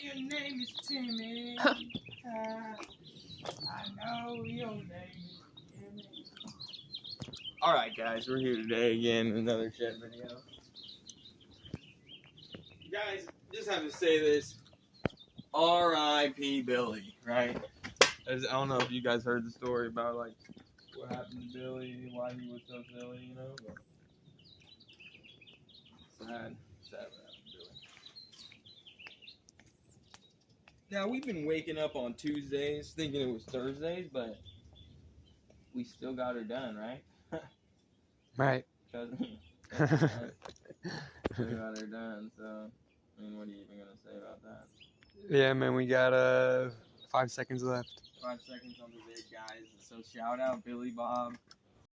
your name is Timmy. I know your name is Timmy. Alright guys, we're here today again with another shed video. Guys, just have to say this. R.I.P. Billy, right? I don't know if you guys heard the story about like what happened to Billy, why he was so silly, you know? But sad what happened to Billy. Now we've been waking up on Tuesdays thinking it was Thursdays, but we still got her done, right? Right. Trust me. Still got her done, so I mean, what are you even gonna say about that? Yeah, man, we got 5 seconds left. 5 seconds on the vid, guys. So shout out Billy Bob.